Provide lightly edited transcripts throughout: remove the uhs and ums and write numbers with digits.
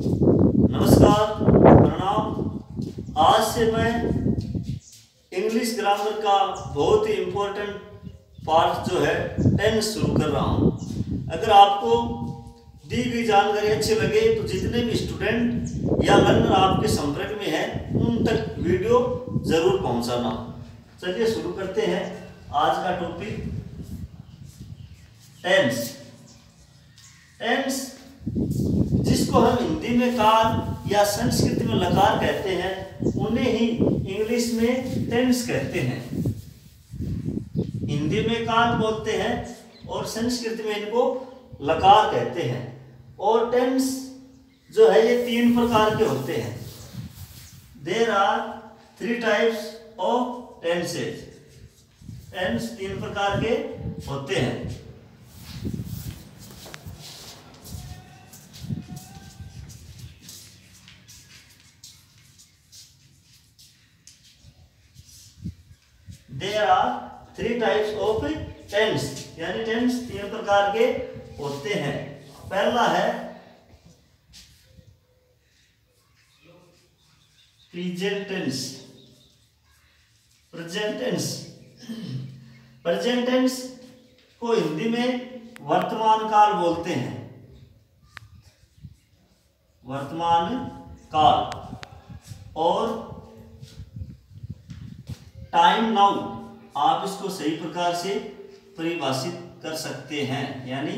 नमस्कार, प्रणाम। आज से मैं इंग्लिश ग्रामर का बहुत ही इम्पोर्टेंट पार्ट जो है टेंस शुरू कर रहा हूँ। अगर आपको दी गई जानकारी अच्छी लगे तो जितने भी स्टूडेंट या लर्नर आपके संपर्क में हैं उन तक वीडियो जरूर पहुँचाना। चलिए शुरू करते हैं आज का टॉपिक टेंस। टेंस जिसको हम हिंदी में काल या संस्कृत में लकार कहते हैं उन्हें ही इंग्लिश में टेंस कहते हैं। हिंदी में काल बोलते हैं और संस्कृत में इनको लकार कहते हैं। और टेंस जो है ये 3 प्रकार के होते हैं। There are 3 types of tenses. Tense 3 प्रकार के होते हैं। There are 3 types of tense, यानी टेंस 3 प्रकार के होते हैं। पहला है present tense. Present tense, present tense को हिंदी में वर्तमान काल बोलते हैं। वर्तमान काल और टाइम नाउ आप इसको सही प्रकार से परिभाषित कर सकते हैं। यानी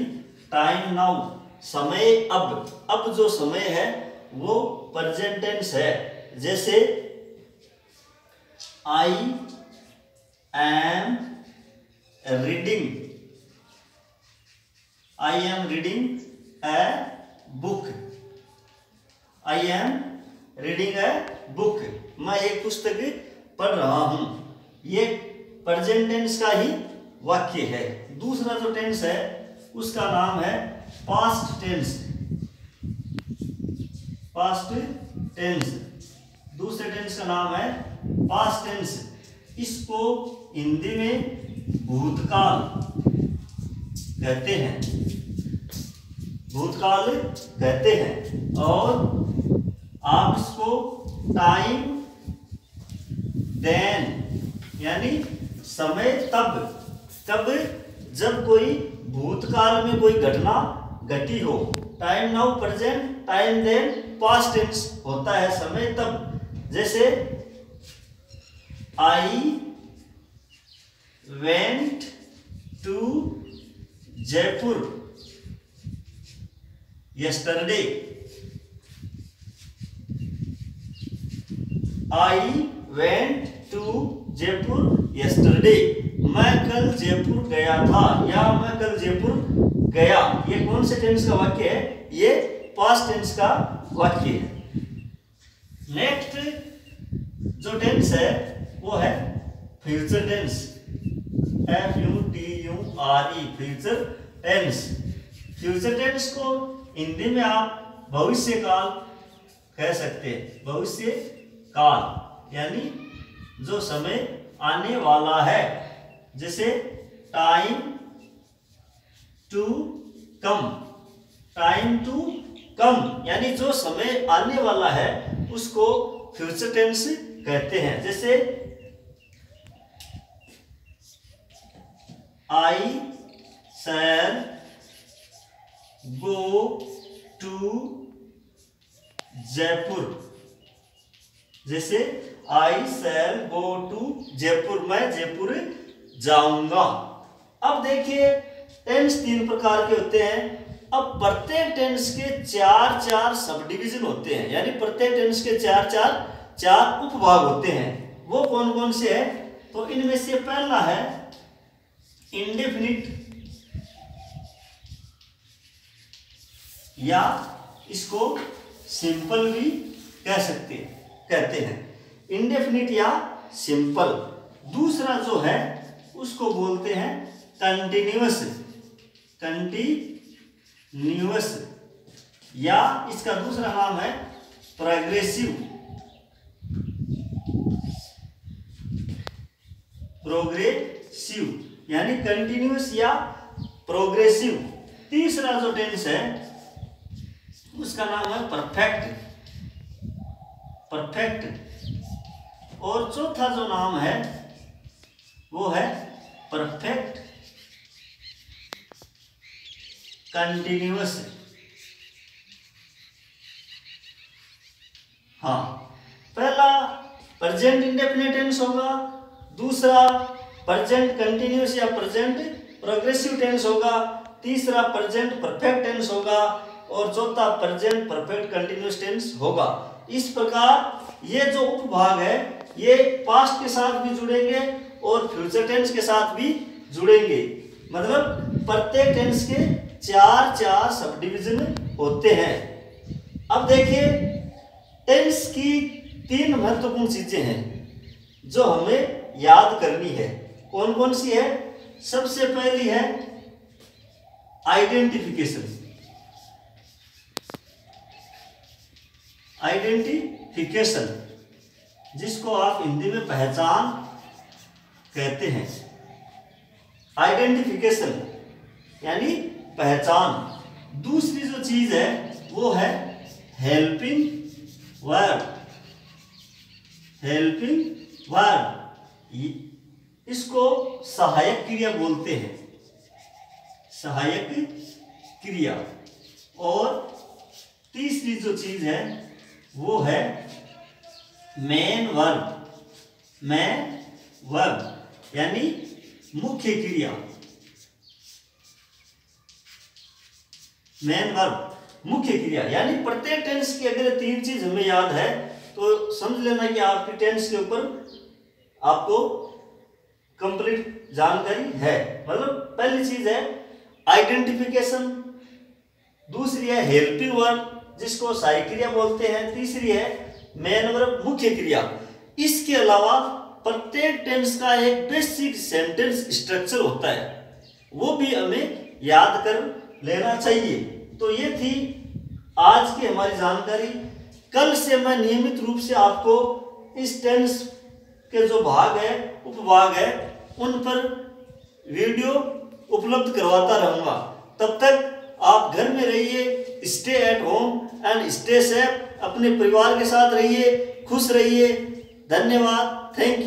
टाइम नाउ समय, अब जो समय है वो प्रेजेंट टेंस है। जैसे I am reading a book. I am reading a book, मैं एक पुस्तक पढ़ रहा हूं। ये प्रेजेंट टेंस का ही वाक्य है। दूसरा जो टेंस है उसका नाम है पास्ट टेंस। पास्ट टेंस, दूसरे टेंस का नाम है पास्ट टेंस। इसको हिंदी में भूतकाल कहते हैं। भूतकाल कहते हैं। और आप इसको टाइम देन, यानी समय तब जब कोई भूतकाल में कोई घटना घटी हो। Time now present, time then past tense होता है समय तब। जैसे I went to Jaipur yesterday. I went to Jaipur yesterday, मैं कल जयपुर गया था या मैं कल जयपुर गया। ये कौन से टेंस का वाक्य है? ये पास्ट टेंस का वाक्य है। नेक्स्ट जो टेंस है वो है future tense. FUTURE, future tense. Future tense को हिंदी में आप भविष्य काल कह सकते हैं। भविष्य काल यानी जो समय आने वाला है। जैसे time to come, time to come यानी जो समय आने वाला है उसको फ्यूचर टेंस कहते हैं। जैसे आई शैल गो टू जयपुर। जैसे आई शैल गो टू जयपुर, मैं जयपुर जाऊंगा। अब देखिए टेंस 3 प्रकार के होते हैं। अब प्रत्येक टेंस के 4 सब डिवीजन होते हैं। यानी प्रत्येक टेंस के 4 उपभाग होते हैं। वो कौन कौन से हैं? तो इनमें से पहला है इंडेफिनिट, या इसको सिंपल भी कहते हैं। इंडेफिनिट या सिंपल। दूसरा जो है उसको बोलते हैं कंटिन्यूअस, या इसका दूसरा नाम है प्रोग्रेसिव, यानी कंटिन्यूअस या प्रोग्रेसिव। तीसरा जो टेंस है उसका नाम है परफेक्ट, परफेक्ट। और चौथा जो नाम है वो है परफेक्ट कंटिन्यूअस। हाँ, पहला प्रेजेंट इंडेफिनिट टेंस होगा, दूसरा प्रेजेंट कंटिन्यूअस या प्रेजेंट प्रोग्रेसिव टेंस होगा, तीसरा प्रेजेंट परफेक्ट टेंस होगा और चौथा प्रेजेंट परफेक्ट कंटिन्यूअस टेंस होगा। इस प्रकार ये जो उपभाग है ये पास्ट के साथ भी जुड़ेंगे और फ्यूचर टेंस के साथ भी जुड़ेंगे। मतलब प्रत्येक टेंस के चार सब डिवीजन होते हैं। अब देखिए, टेंस की 3 महत्वपूर्ण चीजें हैं जो हमें याद करनी है। कौन कौन सी है? सबसे पहली है आइडेंटिफिकेशन। आइडेंटिफिकेशन जिसको आप हिंदी में पहचान कहते हैं। आइडेंटिफिकेशन यानी पहचान। दूसरी जो चीज है वो है हेल्पिंग वर्ब। हेल्पिंग वर्ब इसको सहायक क्रिया बोलते हैं, सहायक क्रिया। और तीसरी जो चीज है वो है मेन वर्ब। मेन वर्ब यानी मुख्य क्रिया। मेन वर्ब मुख्य क्रिया यानी प्रत्येक टेंस की अगर 3 चीज हमें याद है तो समझ लेना कि आपकी टेंस के ऊपर आपको कंप्लीट जानकारी है। मतलब पहली चीज है आइडेंटिफिकेशन, दूसरी है हेल्पिंग वर्ब जिसको सहायक क्रिया बोलते हैं, तीसरी है मेन वर्ब मुख्य क्रिया। इसके अलावा प्रत्येक टेंस का एक बेसिक सेंटेंस स्ट्रक्चर होता है, वो भी हमें याद कर लेना चाहिए। तो ये थी आज की हमारी जानकारी। कल से मैं नियमित रूप से आपको इस टेंस के जो भाग है, उपभाग है, उन पर वीडियो उपलब्ध करवाता रहूंगा। तब तक आप घर में रहिए, stay at home and stay safe. अपने परिवार के साथ रहिए, खुश रहिए। धन्यवाद, थैंक यू।